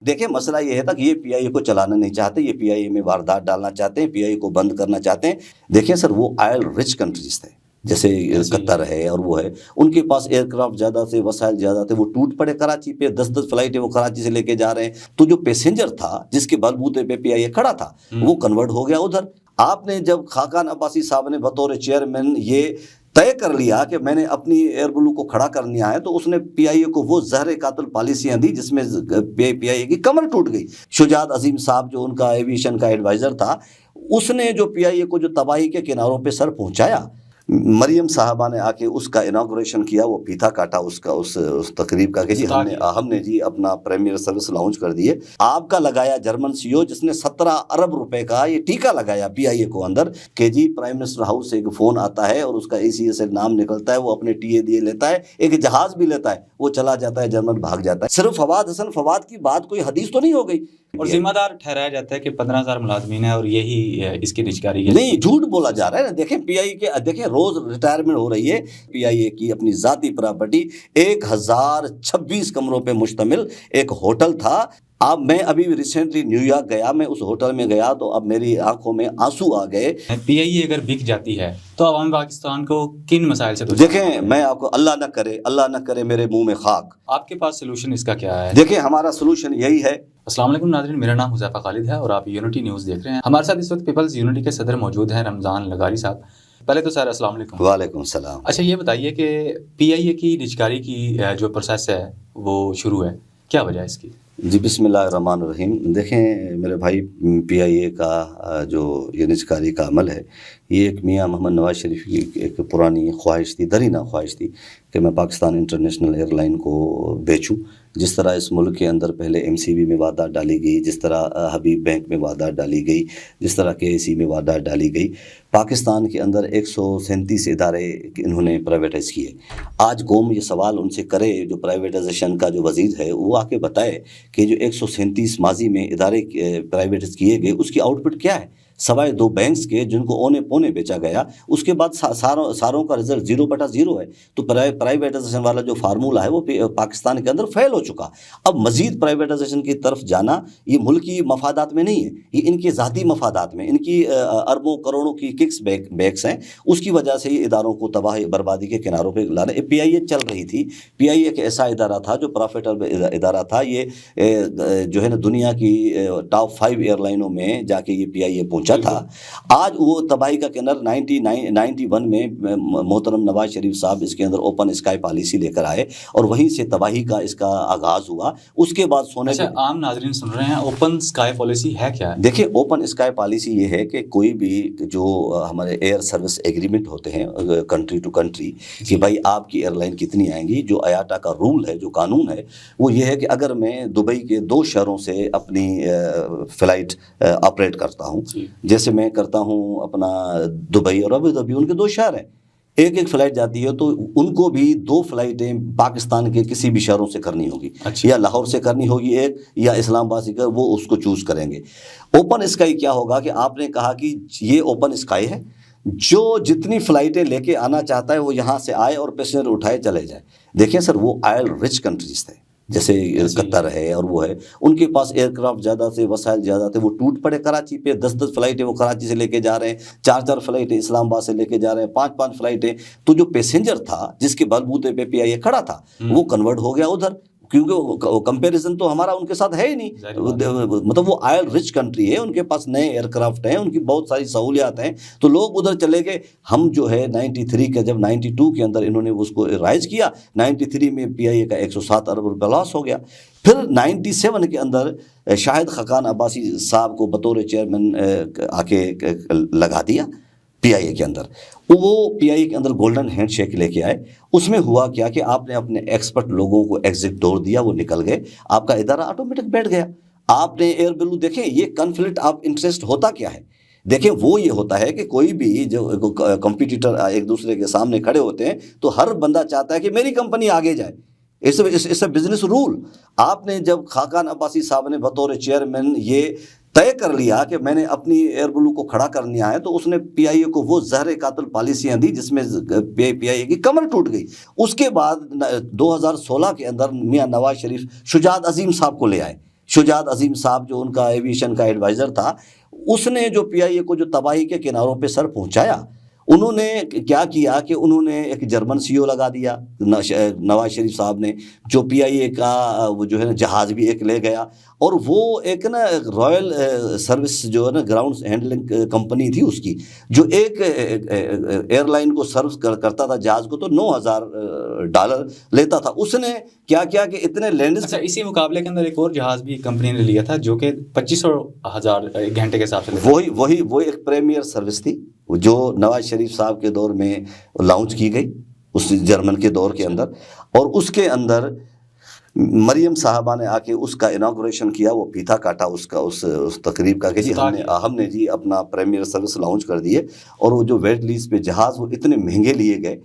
دیکھیں مسئلہ یہ ہے تھا کہ یہ پی آئی اے کو چلانا نہیں چاہتے، یہ پی آئی اے میں واردات ڈالنا چاہتے ہیں، پی آئی اے کو بند کرنا چاہتے ہیں۔ دیکھیں سر، وہ آئل رچ کنٹریز تھے، جیسے قطر ہے اور وہ ہے، ان کے پاس ایئر کرافٹ زیادہ تھے، وسائل زیادہ تھے، وہ ٹوٹ پڑے کراچی پہ، 10 فلائٹیں وہ کراچی سے لے کے جا رہے ہیں، تو جو پیسنجر تھا جس کے بلبوتے پہ پی آئی اے کھڑا تھا وہ کنورٹ ہو گیا ادھر۔ آپ نے جب خاقان عباسی صاحب نے بطور چیئرمین یہ طے کر لیا کہ میں نے اپنی ایئر بلو کو کھڑا کرنا ہے، تو اس نے پی آئی اے کو وہ زہر قاتل پالیسیاں دی جس میں پی آئی اے کی کمر ٹوٹ گئی۔ شجاعت عظیم صاحب جو ان کا ایویشن کا ایڈوائزر تھا، اس نے جو پی آئی اے کو جو تباہی کے کناروں پہ سر پہنچایا، مریم صاحبہ نے آ کے اس کا اناگوریشن کیا، وہ پیتھا کاٹا اس تقریب کا کہ جی ہم نے جی اپنا پریمیئر سروس لانچ کر دیے۔ آپ کا لگایا جرمن سی او جس نے 17 ارب روپے کا یہ ٹیکہ لگایا پی آئی اے کو اندر کہ جی پرائم منسٹر ہاؤس سے ایک فون آتا ہے اور اس کا اے سی اے سے نام نکلتا ہے، وہ اپنے ٹی اے دیے لیتا ہے، ایک جہاز بھی لیتا ہے، وہ چلا جاتا ہے، جرمن بھاگ جاتا ہے۔ صرف فواد حسن فواد کی بات کوئی حدیث تو نہیں ہو گئی، اور ذمہ دار ٹھہرایا جاتا ہے کہ 15,000 ملازمین ہیں اور یہی اس کی نجکاری ہے۔ نہیں، جھوٹ بولا جا رہا ہے نا۔ دیکھیں پی آئی کے، دیکھیں روز ریٹائرمنٹ ہو رہی ہے پی آئی اے کی، اپنی ذاتی پراپرٹی 1026 کمروں پہ مشتمل ایک ہوٹل تھا۔ اب میں ابھی ریسنٹلی نیو یارک گیا، میں اس ہوٹل میں گیا تو اب میری آنکھوں میں آنسو آ گئے۔ پی آئی اے اگر بک جاتی ہے تو عوام پاکستان کو کن مسائل سے دیکھیں میں آپ کو اللہ نہ کرے میرے منہ میں خاک، آپ کے پاس سلوشن اس کا کیا ہے؟ دیکھیں ہمارا سلوشن یہی ہے۔ السلام علیکم ناظرین، میرا نام حذیفہ خالد ہے اور آپ یونٹی نیوز دیکھ رہے ہیں۔ ہمارے ساتھ اس وقت پیپلز یونٹی کے صدر موجود ہیں رمضان لغاری صاحب۔ پہلے تو سر السلام علیکم۔ وعلیکم السلام۔ اچھا یہ بتائیے کہ پی آئی اے کی نجکاری کی جو پروسیس ہے وہ شروع ہے، کیا وجہ ہے اس کی؟ جی بسم اللہ الرحمن الرحیم۔ دیکھیں میرے بھائی، پی آئی اے کا جو یہ نجکاری کا عمل ہے، یہ ایک میاں محمد نواز شریف کی ایک پرانی خواہش تھی، درینہ خواہش تھی کہ میں پاکستان انٹرنیشنل ایئر لائن کو بیچوں۔ جس طرح اس ملک کے اندر پہلے ایم سی بی میں واردات ڈالی گئی، جس طرح حبیب بینک میں واردات ڈالی گئی، جس طرح کے اے سی میں واردات ڈالی گئی، پاکستان کے اندر 137 ادارے انہوں نے پرائیویٹائز کیے۔ آج قوم یہ سوال ان سے کرے، جو پرائیویٹائزیشن کا جو وزیر ہے وہ آ کے بتائے کہ جو 137 ماضی میں ادارے پرائیویٹائز کیے گئے اس کی آؤٹ پٹ کیا ہے، سوائے 2 بینکس کے جن کو اونے پونے بیچا گیا، اس کے بعد ساروں کا رزلٹ 0/0 ہے۔ تو پرائیویٹائزیشن والا جو فارمولہ ہے وہ پاکستان کے اندر فیل ہو چکا۔ اب مزید پرائیویٹائزیشن کی طرف جانا یہ ملکی مفادات میں نہیں ہے، یہ ان کے ذاتی مفادات میں، ان کی اربوں کروڑوں کی ککس بیکس ہیں، اس کی وجہ سے یہ اداروں کو تباہی بربادی کے کناروں پہ لانا۔ پی آئی اے چل رہی تھی، پی آئی اے ایک ایسا ادارہ تھا جو پروفیٹیبل ادارہ تھا، یہ جو ہے نا دنیا کی ٹاپ 5 ایئر لائنوں میں جا کے یہ پی آئی اے پہنچا تھا۔ آج وہ تباہی کا کنر 91 میں محترم نواز شریف صاحب اس کے اندر اوپن اسکائی پالیسی لے کر آئے اور وہیں سے تباہی کا اس کا آغاز ہوا۔ اس کے بعد سونے اچھا عام ناظرین سن رہے ہیں، اوپن اسکائی پالیسی ہے کیا ہے؟ دیکھیں اوپن اسکائی پالیسی یہ ہے کہ کوئی بھی جو ہمارے ایئر سروس ایگریمنٹ ہوتے ہیں کنٹری ٹو کنٹری کہ بھائی آپ کی ایئر لائن کتنی آئیں گی، جو آیاٹا کا رول ہے، جو قانون ہے وہ یہ ہے کہ اگر میں دبئی کے 2 شہروں سے اپنی فلائٹ آپریٹ کرتا ہوں، جیسے میں کرتا ہوں اپنا دبئی اور ابو ظبی، ان کے 2 شہر ہیں، ایک فلائٹ جاتی ہے تو ان کو بھی 2 فلائٹیں پاکستان کے کسی بھی شہروں سے کرنی ہوگی، یا لاہور سے کرنی ہوگی ایک، یا اسلام آباد سے وہ اس کو چوز کریں گے۔ اوپن اسکائی کیا ہوگا کہ آپ نے کہا کہ یہ اوپن اسکائی ہے، جو جتنی فلائٹیں لے کے آنا چاہتا ہے وہ یہاں سے آئے اور پیسنجر اٹھائے چلے جائے۔ دیکھیں سر، وہ آئل رچ کنٹریز تھے، جیسے قطر ہے اور وہ ہے، ان کے پاس ایئر کرافٹ زیادہ تھے، وسائل زیادہ تھے، وہ ٹوٹ پڑے کراچی پہ، 10 فلائٹیں وہ کراچی سے لے کے جا رہے ہیں، 4 فلائٹیں اسلام آباد سے لے کے جا رہے ہیں، 5 فلائٹیں۔ تو جو پیسنجر تھا جس کے بلبوتے پہ پی آئی اے کھڑا تھا وہ کنورٹ ہو گیا ادھر، کیونکہ کمپیریزن تو ہمارا ان کے ساتھ ہے ہی نہیں۔ مطلب وہ آئل رچ کنٹری ہے، ان کے پاس نئے ایئر کرافٹ ہیں، ان کی بہت ساری سہولیات ہیں، تو لوگ ادھر چلے گئے۔ ہم جو ہے 93 کا، جب 92 کے اندر انہوں نے اس کو رائز کیا، 93 میں پی آئی اے کا 107 ارب روپے لاس ہو گیا۔ پھر 97 کے اندر شاہد خاقان عباسی صاحب کو بطور چیئرمین آ کے لگا دیا پی آئی اے کے اندر۔ وہ پی آئی اے کے اندر گولڈن ہینڈ شیک لے کے آئے۔ اس میں ہوا کیا کہ آپ نے اپنے ایکسپرٹ لوگوں کو ایگزٹ ڈور دیا، وہ نکل گئے، آپ کا ادارہ آٹومیٹک بیٹھ گیا۔ آپ نے ایئر بلو دیکھیں، یہ کنفلکٹ آف انٹرسٹ ہوتا کیا ہے؟ دیکھیں وہ یہ ہوتا ہے کہ کوئی بھی جو کمپیٹیٹر ایک دوسرے کے سامنے کھڑے ہوتے ہیں تو ہر بندہ چاہتا ہے کہ میری کمپنی آگے جائے، اس اے بزنس رول۔ آپ نے جب خاقان عباسی صاحب نے بطور چیئرمین یہ طے کر لیا کہ میں نے اپنی ایئر بلو کو کھڑا کرنا ہے، تو اس نے پی آئی اے کو وہ زہر قاتل پالیسیاں دی جس میں پی آئی اے کی کمر ٹوٹ گئی۔ اس کے بعد 2016 کے اندر میاں نواز شریف شجاعت عظیم صاحب کو لے آئے۔ شجاعت عظیم صاحب جو ان کا ایویشن کا ایڈوائزر تھا، اس نے جو پی آئی اے کو جو تباہی کے کناروں پہ سر پہنچایا، انہوں نے کیا کیا کہ انہوں نے ایک جرمن سی او لگا دیا نواز شریف صاحب نے، جو پی آئی اے کا وہ جو ہے نا جہاز بھی ایک لے گیا، اور وہ ایک نا رائل سروس جو ہے نا گراؤنڈ ہینڈلنگ کمپنی تھی اس کی، جو ایک ایئر لائن کو سرو کرتا تھا جہاز کو، تو $9,000 لیتا تھا۔ اس نے کیا کیا کہ اتنے لینڈز، اچھا اسی مقابلے کے اندر ایک اور جہاز بھی کمپنی نے لیا تھا جو کہ 2500 گھنٹے کے حساب سے وہی ایک پریمیئر سروس تھی جو نواز شریف صاحب کے دور میں لانچ کی گئی اس جرمن کے دور کے اندر، اور اس کے اندر مریم صاحبہ نے آ کے اس کا اناگوریشن کیا، وہ پیتھا کاٹا اس کا اس تقریب کا کہ جی ہم نے جی اپنا پریمیئر سروس لانچ کر دیے، اور وہ جو ویٹ لیز پہ جہاز وہ اتنے مہنگے لیے گئے،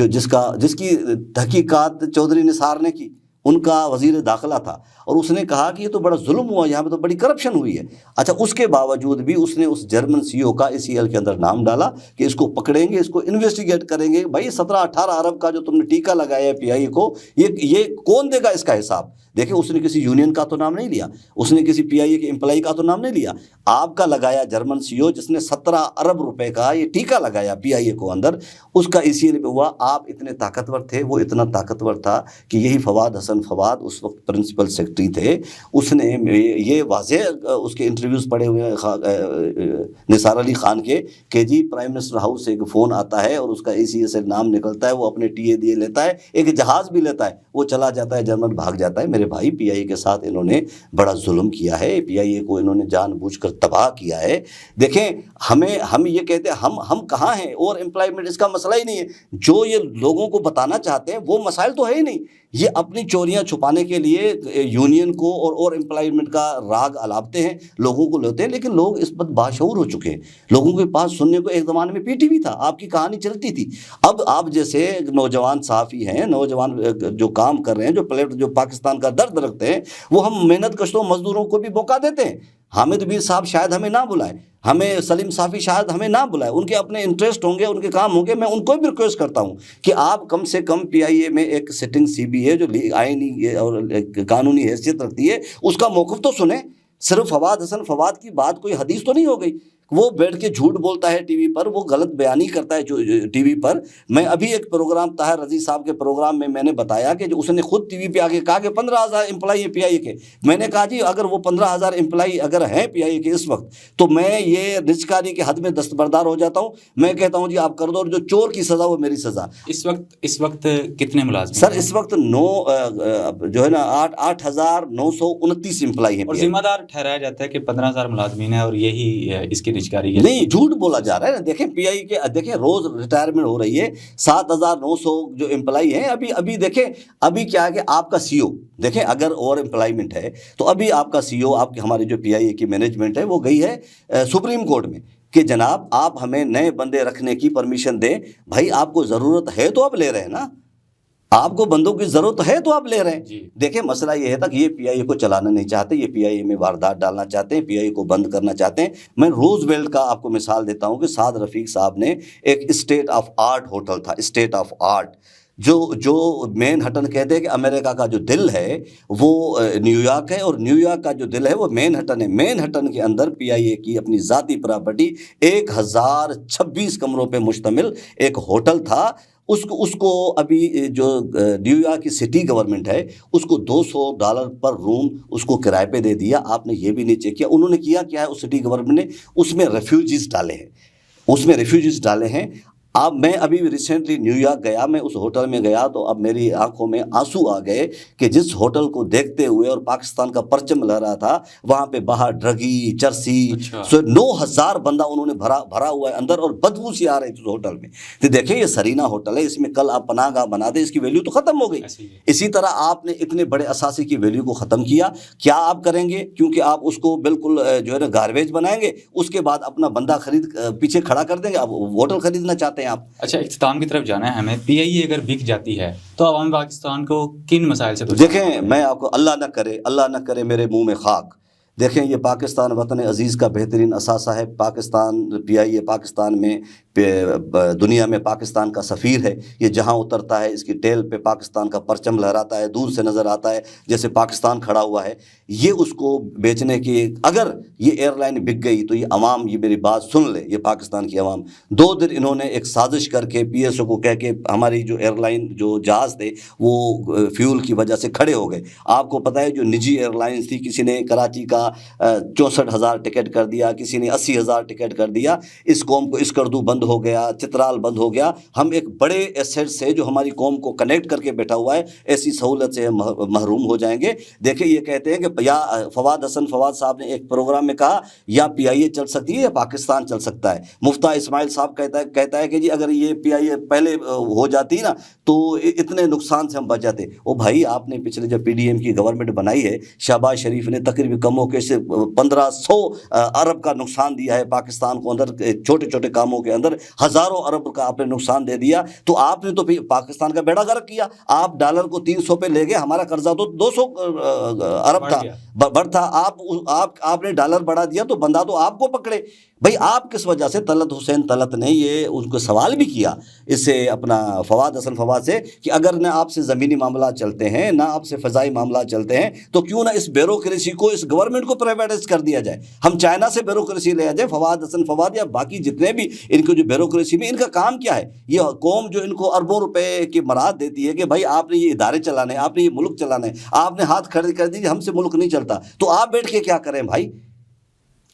جس کی تحقیقات چودھری نثار نے کی، ان کا وزیر داخلہ تھا، اور اس نے کہا کہ یہ تو بڑا ظلم ہوا، یہاں پہ تو بڑی کرپشن ہوئی ہے۔ اچھا اس کے باوجود بھی اس نے اس جرمن سی او کا ACL کے اندر نام ڈالا کہ اس کو پکڑیں گے، اس کو انویسٹیگیٹ کریں گے۔ بھائی 17-18 ارب کا جو تم نے ٹیکہ لگایا ہے پی آئی اے کو، یہ کون دے گا اس کا حساب؟ دیکھیں اس نے کسی یونین کا تو نام نہیں لیا، اس نے کسی پی آئی اے کے امپلائی کا تو نام نہیں لیا، آپ کا لگایا جرمن سی او جس نے 17 ارب روپے کا یہ ٹیکہ لگایا پی آئی اے کو اندر، اس کا ACL پہ ہوا۔ آپ اتنے طاقتور تھے، وہ اتنا طاقتور تھا کہ یہی فواد حسن فواد اس وقت پرنسپل سیکرٹری تھے، اس نے یہ واضح اس کے انٹرویوز پڑے ہوئے نثار علی خان کے کہ جی پرائم منسٹر ہاؤس سے ایک فون آتا ہے اور اس کا ACA سے نام نکلتا ہے، وہ اپنے TA دیے لیتا ہے، ایک جہاز بھی لیتا ہے، وہ چلا جاتا ہے، جرمن بھاگ جاتا ہے۔ میرے بھائی پی آئی اے کے ساتھ انہوں نے بڑا ظلم کیا ہے، پی آئی اے کو انہوں نے جان بوجھ کر تباہ کیا ہے۔ دیکھیں ہم یہ کہتے ہیں ہم کہاں ہیں، اور امپلائمنٹ اس کا مسئلہ ہی نہیں ہے، جو یہ لوگوں کو بتانا چاہتے ہیں وہ مسائل تو ہے ہی نہیں، یہ اپنی چوریاں چھپانے کے لیے یونین کو اور امپلائمنٹ کا راگ الاپتے ہیں، لوگوں کو لیتے ہیں، لیکن لوگ اس پر باشعور ہو چکے ہیں، لوگوں کے پاس سننے کو ایک زمانے میں PTV تھا، آپ کی کہانی چلتی تھی۔ اب آپ جیسے نوجوان صحافی ہیں، نوجوان جو کام کر رہے ہیں، جو پاکستان کا درد رکھتے ہیں، وہ ہم محنت کشوں مزدوروں کو بھی موقع دیتے ہیں۔ حامد میر صاحب شاید ہمیں نہ بلائیں، ہمیں سلیم صافی شاید ہمیں نہ بلائے، ان کے اپنے انٹرسٹ ہوں گے، ان کے کام ہوں گے، میں ان کو بھی ریکویسٹ کرتا ہوں کہ آپ کم سے کم پی آئی اے میں ایک سٹنگ CBA جو آئینی اور قانونی حیثیت رکھتی ہے اس کا موقف تو سنیں۔ صرف فواد حسن فواد کی بات کوئی حدیث تو نہیں ہو گئی، وہ بیٹھ کے جھوٹ بولتا ہے TV پر، وہ غلط بیانی کرتا ہے TV پر۔ میں ابھی ایک پروگرام طاہر رضی صاحب کے پروگرام میں نے بتایا کہ جو اس نے خود TV پہ آگے کہا کہ 15,000 امپلائی ہیں پی آئی اے کے۔ میں نے کہا جی اگر وہ 15,000 امپلائی اگر ہیں پی آئی اے کے اس وقت، تو میں یہ نجکاری کے حد میں دستبردار ہو جاتا ہوں، میں کہتا ہوں جی آپ کر دو، اور جو چور کی سزا وہ میری سزا۔ اس وقت کتنے ملازم سر اس وقت جو ہے نا 8,929 امپلائی ہیں، اور ذمہ دار ٹھہرایا جاتا ہے کہ 15,000 ملازمین ہیں، اور یہی اس کی نجکاری ہے؟ نہیں، جھوٹ بولا جا رہا ہے نا۔ دیکھیں پی آئی کے دیکھیں روز ریٹائرمنٹ ہو رہی ہے، 7,900 جو امپلائی ہیں۔ ابھی دیکھیں ابھی کیا ہے کہ آپ کا CEO دیکھیں اگر اور امپلائمنٹ ہے تو ابھی آپ کا CEO آپ کے ہماری جو پی آئی اے کی مینجمنٹ ہے وہ گئی ہے سپریم کورٹ میں کہ جناب آپ ہمیں نئے بندے رکھنے کی پرمیشن دیں۔ بھائی آپ کو ضرورت ہے تو آپ لے رہے ہیں نا، آپ کو بندوں کی ضرورت ہے تو آپ لے رہے ہیں جی۔ دیکھیں مسئلہ یہ ہے تھا کہ یہ پی آئی اے کو چلانا نہیں چاہتے، یہ پی آئی اے میں واردات ڈالنا چاہتے ہیں، پی آئی اے کو بند کرنا چاہتے ہیں۔ میں روز ویلٹ کا آپ کو مثال دیتا ہوں کہ سعد رفیق صاحب نے ایک اسٹیٹ آف آرٹ ہوٹل تھا، اسٹیٹ آف آرٹ، جو مین ہٹن کہتے ہیں کہ امریکہ کا جو دل ہے وہ نیو یارک ہے، اور نیو یارک کا جو دل ہے وہ مین ہٹن ہے۔ مین ہٹن کے اندر پی آئی اے کی اپنی ذاتی پراپرٹی 1026 کمروں پہ مشتمل ایک ہوٹل تھا۔ اس کو ابھی جو نیو یارک کی سٹی گورنمنٹ ہے اس کو $200 پر روم اس کو کرائے پہ دے دیا۔ آپ نے یہ بھی نہیں چیک کیا انہوں نے کیا ہے اس سٹی گورنمنٹ نے اس میں ریفیوجیز ڈالے ہیں۔ اب میں ابھی ریسنٹلی نیو یارک گیا، میں اس ہوٹل میں گیا تو اب میری آنکھوں میں آنسو آ گئے کہ جس ہوٹل کو دیکھتے ہوئے اور پاکستان کا پرچم لہرا رہا تھا وہاں پہ باہر ڈرگی چرسی 9,000 بندہ انہوں نے بھرا ہوا ہے اندر، اور بدبو سی آ رہی تھی اس ہوٹل میں۔ تو دیکھیں یہ سرینا ہوٹل ہے، اس میں کل آپ پناہ گاہ بنا دیں، اس کی ویلیو تو ختم ہو گئی۔ اسی طرح آپ نے اتنے بڑے اثاثے کی ویلیو کو ختم کیا، کیا آپ کریں گے؟ کیونکہ آپ اس کو بالکل جو ہے نا گاربیج بنائیں گے، اس کے بعد اپنا بندہ پیچھے کھڑا کر دیں گے۔ آپ ہوٹل خریدنا چاہتے ہیں آپ؟ اچھا اختتام کی طرف جانا ہے ہمیں۔ پی آئی اے اگر بک جاتی ہے تو عوام پاکستان کو کن مسائل سے دیکھیں میں آپ کو اللہ نہ کرے میرے منہ میں خاک، دیکھیں یہ پاکستان وطن عزیز کا بہترین اثاثہ ہے۔ پاکستان پی آئی اے پاکستان میں دنیا میں پاکستان کا سفیر ہے، یہ جہاں اترتا ہے اس کی ٹیل پہ پاکستان کا پرچم لہراتا ہے، دور سے نظر آتا ہے جیسے پاکستان کھڑا ہوا ہے۔ یہ اس کو بیچنے کی، اگر یہ ایئر لائن بک گئی تو یہ عوام، یہ میری بات سن لے، یہ پاکستان کی عوام 2 دن انہوں نے ایک سازش کر کے پی ایس او کو کہہ کے ہماری جو ایئر لائن جو جہاز تھے وہ فیول کی وجہ سے کھڑے ہو گئے۔ آپ کو پتہ ہے جو نجی ایئر لائنز تھی، کسی نے کراچی کا 64,000 ٹکٹ کر دیا، کسی نے 80,000 ٹکٹ کر دیا۔ اس قوم کو اسکردو بند ہو گیا، چترال بند ہو گیا۔ ہم ایک بڑے ایسیٹ سے جو ہماری قوم کو کنیکٹ کر کے بیٹھا ہوا ہے، ایسی سہولت سے محروم ہو جائیں گے۔ دیکھیں یہ کہتے ہیں کہ یا فواد صاحب نے ایک پروگرام میں کہا یا پی آئی اے چل سکتی ہے یا پاکستان چل سکتا ہے۔ مفتاح اسماعیل صاحب کہتا ہے کہ جی اگر یہ پی آئی اے پہلے ہو جاتی نا تو اتنے نقصان سے ہم بچ جاتے۔ او بھائی، آپ نے پچھلے جب پی ڈی ایم کی گورنمنٹ بنائی ہے، شہباز شریف نے تقریباً کم ہو کے 1500 ارب کا نقصان دیا ہے پاکستان کو، اندر چھوٹے چھوٹے کاموں کے اندر ہزاروں ارب کا آپ نے نقصان دے دیا۔ تو آپ نے تو پاکستان کا بیڑا غرق کیا۔ آپ ڈالر کو 300 پہ لے گئے، ہمارا قرضہ تو 200 ارب تھا، بڑھ تھا۔ آپ نے ڈالر بڑھا دیا تو بندہ تو آپ کو پکڑے۔ بھائی آپ کس وجہ سے؟ طلعت حسین طلعت نے یہ ان کو سوال بھی کیا اس سے، اپنا فواد سے، کہ اگر نہ آپ سے زمینی معاملات چلتے ہیں نہ آپ سے فضائی معاملات چلتے ہیں تو کیوں نہ اس بیوروکریسی کو، اس گورنمنٹ کو پرائیویٹائز کر دیا جائے، ہم چائنا سے بیوروکریسی لے جائے۔ فواد یا باقی جتنے بھی ان کو جو بیوروکریسی میں ان کا کام کیا ہے؟ یہ قوم جو ان کو اربوں روپے کی مراد دیتی ہے کہ بھائی آپ نے یہ ادارے چلانے، آپ نے یہ ملک چلانا ہے، آپ نے ہاتھ کھڑے کر دیجیے، ہم سے ملک نہیں چلتا، تو آپ بیٹھ کے کیا کریں بھائی؟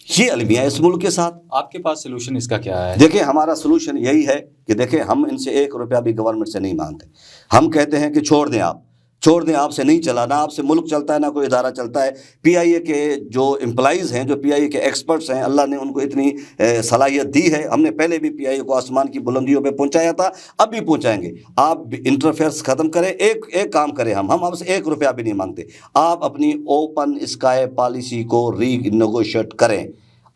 یہ المیہ ہے اس ملک کے ساتھ۔ آپ کے پاس سلوشن اس کا کیا ہے؟ دیکھیں ہمارا سلوشن یہی ہے کہ دیکھیں ہم ان سے 1 روپیہ بھی گورنمنٹ سے نہیں مانگتے۔ ہم کہتے ہیں کہ چھوڑ دیں، آپ سے نہیں چلا، نہ آپ سے ملک چلتا ہے نہ کوئی ادارہ چلتا ہے۔ پی آئی اے کے جو امپلائیز ہیں، جو پی آئی اے کے ایکسپرٹس ہیں، اللہ نے ان کو اتنی صلاحیت دی ہے۔ ہم نے پہلے بھی پی آئی اے کو آسمان کی بلندیوں پہ پہنچایا تھا، اب بھی پہنچائیں گے۔ آپ انٹرفیئرس ختم کریں، ایک کام کریں، ہم آپ سے 1 روپیہ بھی نہیں مانگتے۔ آپ اپنی اوپن اسکائی پالیسی کو ری نیگوشیٹ کریں،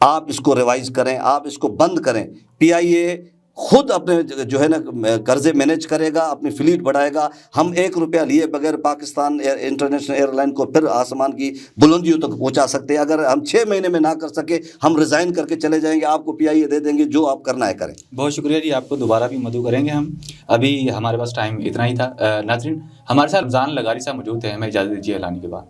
آپ اس کو ریوائز کریں، آپ اس کو بند کریں۔ پی آئی اے خود اپنے جو ہے نا قرضے مینیج کرے گا، اپنی فلیٹ بڑھائے گا۔ ہم 1 روپیہ لیے بغیر پاکستان انٹرنیشنل ایئر لائن کو پھر آسمان کی بلندیوں تک پہنچا سکتے ہیں۔ اگر ہم 6 مہینے میں نہ کر سکے، ہم ریزائن کر کے چلے جائیں گے، آپ کو پی آئی اے دے دیں گے، جو آپ کرنا ہے کریں۔ بہت شکریہ جی، آپ کو دوبارہ بھی مدعو کریں گے ہم۔ ابھی ہمارے پاس ٹائم اتنا ہی تھا۔ ناظرین، ہمارے ساتھ رمضان لغاری صاحب موجود ہیں، ہمیں اجازت دیجیے اعلان کے بعد۔